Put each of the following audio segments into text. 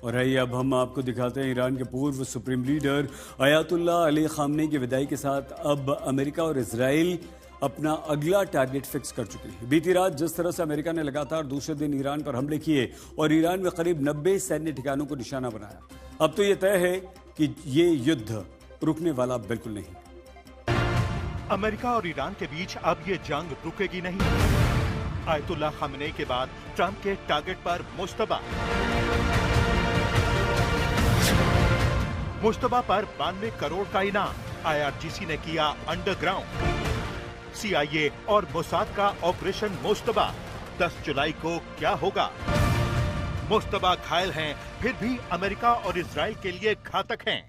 और आइए अब हम आपको दिखाते हैं ईरान के पूर्व supreme leader Ayatollah Ali Khamenei की विदाई के साथ अब अमेरिका और इजराइल अपना अगला टारगेट फिक्स कर चुके हैं। बीती रात जिस तरह से अमेरिका ने लगातार दूसरे दिन ईरान पर हमले किए और ईरान में करीब 90 सैन्य ठिकानों को निशाना बनाया, अब तो यह तय है कि ये युद्ध रुकने वाला बिल्कुल नहीं। अमेरिका और ईरान के बीच अब ये जंग रुकेगी नहीं। आयतुल्ला खामनेई के बाद ट्रंप के टारगेट पर मुश्तबा पर 92 करोड़ का इनाम। IRGC ने किया अंडरग्राउंड। CIA और मोसाद का ऑपरेशन मुश्तबा। 10 जुलाई को क्या होगा? मुश्तबा घायल हैं, फिर भी अमेरिका और इजराइल के लिए घातक हैं।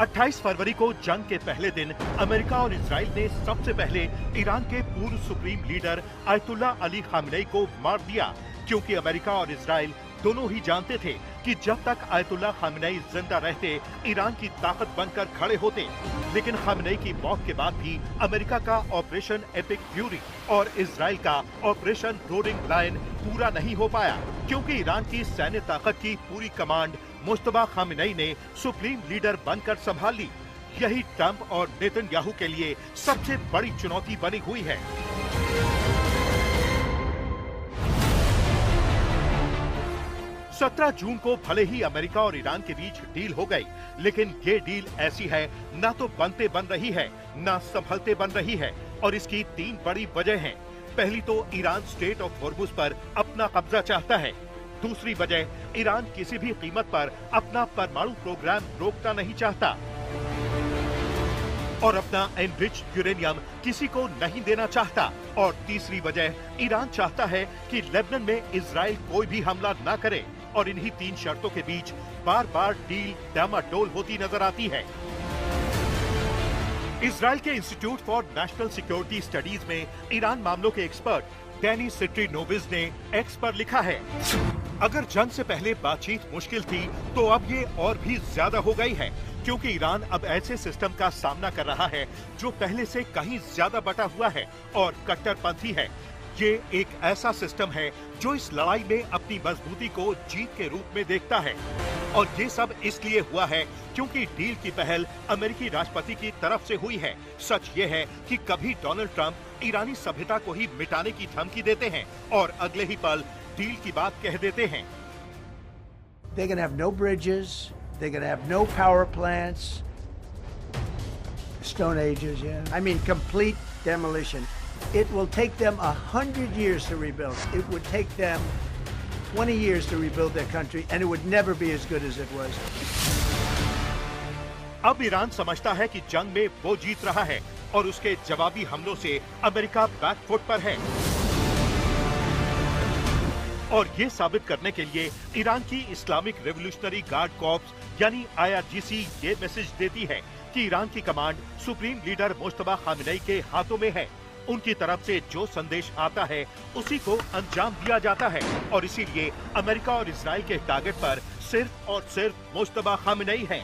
28 फरवरी को जंग के पहले दिन अमेरिका और इजराइल ने सबसे पहले ईरान के पूर्व supreme leader ayatollah Ali Khamenei को मार दिया, क्योंकि अमेरिका और इजराइल दोनों ही जानते थे कि जब तक आयतुल्ला खामनेई जिंदा रहते ईरान की ताकत बनकर खड़े होते। लेकिन खामनेई की मौत के बाद भी अमेरिका का ऑपरेशन एपिक फ्यूरी और इजराइल का ऑपरेशन रोडिंग लायन पूरा नहीं हो पाया, क्योंकि ईरान की सैन्य ताकत की पूरी कमांड मुश्तबा खामनेई ने सुप्रीम लीडर बनकर संभाल ली। यही ट्रंप और नेतन्याहू के लिए सबसे बड़ी चुनौती बनी हुई है। 17 जून को भले ही अमेरिका और ईरान के बीच डील हो गई, लेकिन ये डील ऐसी है ना तो बनते बन रही है, ना संभलते बन रही है, और इसकी 3 बड़ी वजह हैं। पहली तो ईरान स्ट्रेट ऑफ हॉर्मुज पर अपना कब्जा चाहता है। दूसरी वजह, ईरान किसी भी कीमत पर अपना परमाणु प्रोग्राम रोकना नहीं चाहता और अपना एनरिच्ड यूरेनियम किसी को नहीं देना चाहता। और तीसरी वजह, ईरान चाहता है कि लेबनान में इजराइल कोई भी हमला न करे, और इन्हीं 3 शर्तों के बीच बार बार डील डामाडोल होती नजर आती है। इजराइल के institute for national security studies में ईरान मामलों के एक्सपर्ट डैनी सिट्रीनोविज ने एक्स पर लिखा है, अगर जंग से पहले बातचीत मुश्किल थी तो अब ये और भी ज्यादा हो गई है, क्योंकि ईरान अब ऐसे सिस्टम का सामना कर रहा है जो पहले से कहीं ज्यादा बटा हुआ है और कट्टरपंथी है। ये एक ऐसा सिस्टम है जो इस लड़ाई में अपनी मजबूती को जीत के रूप में देखता है, और ये सब इसलिए हुआ है क्योंकि डील की पहल अमेरिकी राष्ट्रपति की तरफ से हुई है। सच ये है कि कभी डोनाल्ड ट्रंप ईरानी सभ्यता को ही मिटाने की धमकी देते हैं और अगले ही पल डील की बात कह देते हैं। They're gonna have no bridges, they're gonna have no power plants. Stone Ages, yeah. I mean, complete demolition. It will take them 100 years to rebuild. It would take them 20 years to rebuild their country, and it would never be as good as it was. अब Iran समझता है कि जंग में वो जीत रहा है और उसके जवाबी हमलों से अमेरिका बैकफुट पर है। और ये साबित करने के लिए ईरान की इस्लामिक रेवोल्यूशनरी गार्ड कॉर्प्स यानी IRGC ये मैसेज देती है कि ईरान की command supreme leader Mushtaba Khamenei के हाथों में है। उनकी तरफ से जो संदेश आता है उसी को अंजाम दिया जाता है, और इसीलिए अमेरिका और इजराइल के टारगेट पर सिर्फ और सिर्फ मुश्तबा खामनेई है।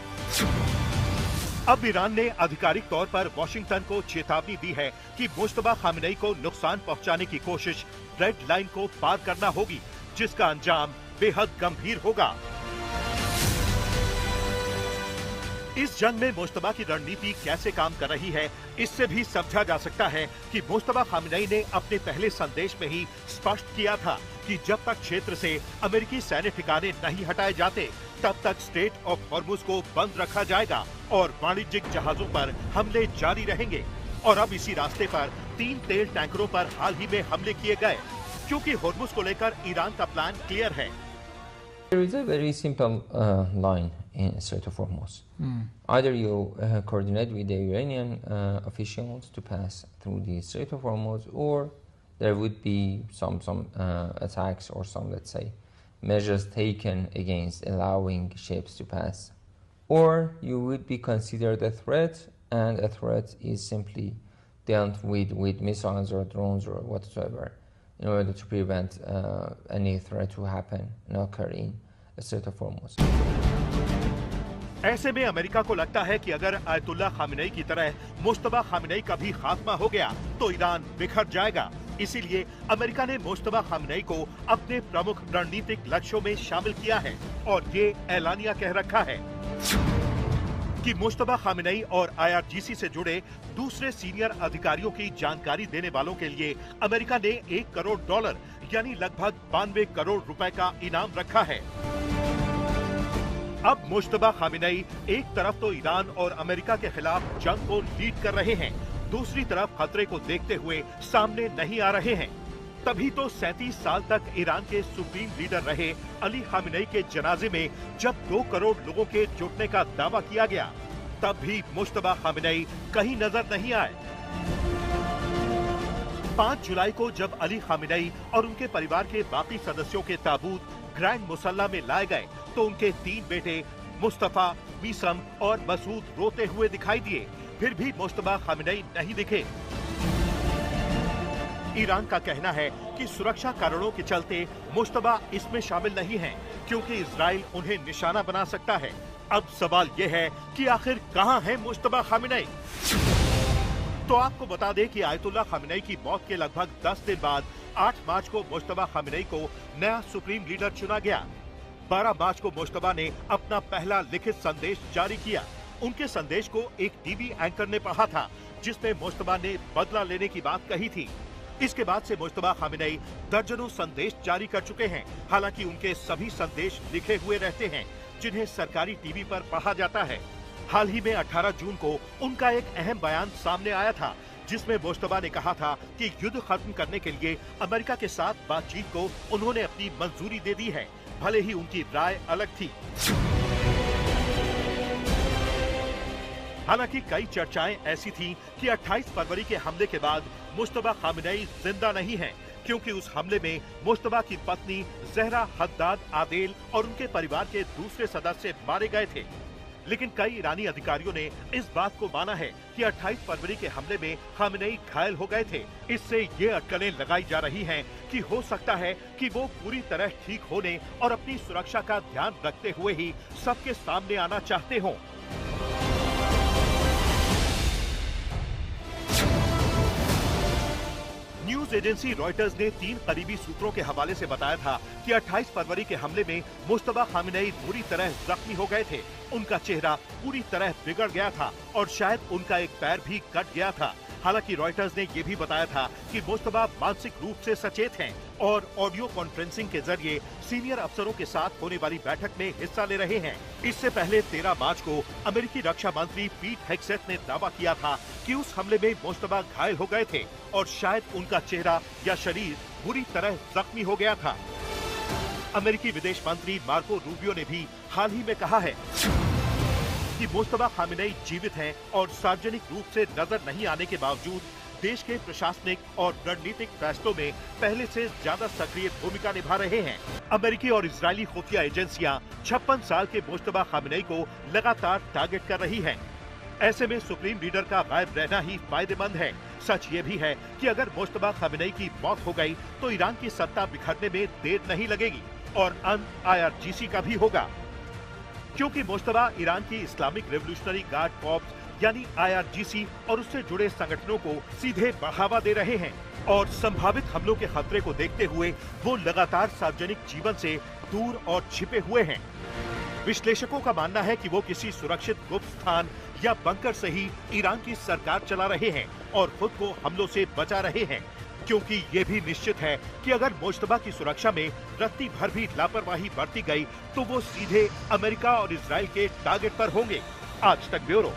अब ईरान ने आधिकारिक तौर पर वॉशिंगटन को चेतावनी दी है कि मुश्तबा खामनेई को नुकसान पहुंचाने की कोशिश रेड लाइन को पार करना होगी, जिसका अंजाम बेहद गंभीर होगा। इस जंग में मुश्तबा की रणनीति कैसे काम कर रही है, इससे भी समझा जा सकता है कि मुश्तबा खामनेई ने अपने पहले संदेश में ही स्पष्ट किया था कि जब तक क्षेत्र से अमेरिकी सैन्य ठिकाने नहीं हटाए जाते, तब तक स्ट्रेट ऑफ हॉर्मुज को बंद रखा जाएगा और वाणिज्यिक जहाजों पर हमले जारी रहेंगे। और अब इसी रास्ते पर 3 तेल टैंकरों पर हाल ही में हमले किए गए, क्योंकि हॉर्मुज को लेकर ईरान का प्लान क्लियर है। There is a very simple line in Strait of Hormuz. Either you coordinate with the Iranian officials to pass through the Strait of Hormuz, or there would be some attacks or some, let's say, measures taken against allowing ships to pass, or you would be considered a threat, and a threat is simply dealt with missiles or drones or whatsoever, in order to prevent any threat to happen and occur in the Strait of Hormuz. ऐसे में America को लगता है कि अगर ayatollah Khamenei की तरह Mushtaba Khamenei का भी खात्मा हो गया तो ईरान बिखर जाएगा इसीलिए अमेरिका ने मुश्तबा खामनेई को अपने प्रमुख रणनीतिक लक्ष्यों में शामिल किया है और ये एलानिया कह रखा है कि मुश्तबा खामनेई और IRGC से जुड़े दूसरे सीनियर अधिकारियों की जानकारी देने वालों के लिए अमेरिका ने $1 करोड़ यानी लगभग 92 करोड़ रुपए का इनाम रखा है। अब मुश्तबा खामनेई एक तरफ तो ईरान और अमेरिका के खिलाफ जंग को लीड कर रहे हैं, दूसरी तरफ खतरे को देखते हुए सामने नहीं आ रहे हैं। तभी तो 37 साल तक ईरान के सुप्रीम लीडर रहे अली खामनेई के जनाजे में जब 2 करोड़ लोगों के जुटने का दावा किया गया, तब भी मुश्तबा खामनेई कहीं नजर नहीं आए। 5 जुलाई को जब अली खामनेई और उनके परिवार के बाकी सदस्यों के ताबूत ग्रैंड मुसल्ला में लाए गए तो उनके 3 बेटे मुस्तफा, मीसम और मसूद रोते हुए दिखाई दिए, फिर भी मुश्तबा खामनेई नहीं दिखे। ईरान का कहना है कि सुरक्षा कारणों के चलते मुश्तबा इसमें शामिल नहीं है क्योंकि इजराइल उन्हें निशाना बना सकता है। अब सवाल यह है कि आखिर कहां है मुश्तबा खामनेई? तो आपको बता दें कि आयतुल्ला खामनेई की मौत के लगभग 10 दिन बाद 8 मार्च को मुश्तबा खामनेई को नया सुप्रीम लीडर चुना गया। 12 मार्च को मुश्तबा ने अपना पहला लिखित संदेश जारी किया। उनके संदेश को एक टीवी एंकर ने पढ़ा था जिसमें मुश्तबा ने बदला लेने की बात कही थी। इसके बाद से मुश्तबा खामनेई दर्जनों संदेश जारी कर चुके हैं। हालांकि उनके सभी संदेश लिखे हुए रहते हैं जिन्हें सरकारी टीवी पर पढ़ा जाता है। हाल ही में 18 जून को उनका एक अहम बयान सामने आया था जिसमें मुश्तबा ने कहा था कि युद्ध खत्म करने के लिए अमेरिका के साथ बातचीत को उन्होंने अपनी मंजूरी दे दी है, भले ही उनकी राय अलग थी। हालांकि कई चर्चाएं ऐसी थीं कि 28 फरवरी के हमले के बाद मुश्तबा खामनेई जिंदा नहीं हैं, क्योंकि उस हमले में मुश्तबा की पत्नी जहरा हद्दाद आदेल और उनके परिवार के दूसरे सदस्य मारे गए थे। लेकिन कई ईरानी अधिकारियों ने इस बात को माना है कि 28 फरवरी के हमले में खामनेई घायल हो गए थे। इससे ये अटकलें लगाई जा रही हैं कि हो सकता है कि वो पूरी तरह ठीक होने और अपनी सुरक्षा का ध्यान रखते हुए ही सबके सामने आना चाहते हों। न्यूज एजेंसी रॉयटर्स ने 3 करीबी सूत्रों के हवाले से बताया था कि 28 फरवरी के हमले में मुश्तबा खामनेई बुरी तरह जख्मी हो गए थे। उनका चेहरा पूरी तरह बिगड़ गया था और शायद उनका एक पैर भी कट गया था। हालांकि रॉयटर्स ने ये भी बताया था कि मुश्तबा मानसिक रूप से सचेत हैं और ऑडियो कॉन्फ्रेंसिंग के जरिए सीनियर अफसरों के साथ होने वाली बैठक में हिस्सा ले रहे हैं। इससे पहले 13 मार्च को अमेरिकी रक्षा मंत्री पीट हेग्सेथ ने दावा किया था कि उस हमले में मुश्तबा घायल हो गए थे और शायद उनका चेहरा या शरीर बुरी तरह जख्मी हो गया था। अमेरिकी विदेश मंत्री मार्को रूबियो ने भी हाल ही में कहा है कि मुश्तबा खामनेई जीवित हैं और सार्वजनिक रूप से नजर नहीं आने के बावजूद देश के प्रशासनिक और रणनीतिक फैसलों में पहले से ज्यादा सक्रिय भूमिका निभा रहे हैं। अमेरिकी और इजरायली खुफिया एजेंसियां 56 साल के मुश्तबा खामनेई को लगातार टारगेट कर रही हैं। ऐसे में सुप्रीम लीडर का गायब रहना ही फायदेमंद है। सच ये भी है कि अगर मुश्तबा खामनेई की मौत हो गई तो ईरान की सत्ता बिखरने में देर नहीं लगेगी और अंत IRGC का भी होगा, क्योंकि मुश्तबा ईरान की इस्लामिक रेवोल्यूशनरी गार्ड कॉर्प्स यानी IRGC और उससे जुड़े संगठनों को सीधे बढ़ावा दे रहे हैं और संभावित हमलों के खतरे को देखते हुए वो लगातार सार्वजनिक जीवन से दूर और छिपे हुए हैं। विश्लेषकों का मानना है कि वो किसी सुरक्षित गुप्त स्थान या बंकर से ही ईरान की सरकार चला रहे हैं और खुद को हमलों से बचा रहे हैं, क्योंकि ये भी निश्चित है कि अगर मुश्तबा की सुरक्षा में रत्ती भर भी लापरवाही बरती गई तो वो सीधे अमेरिका और इजराइल के टारगेट पर होंगे। आज तक ब्यूरो।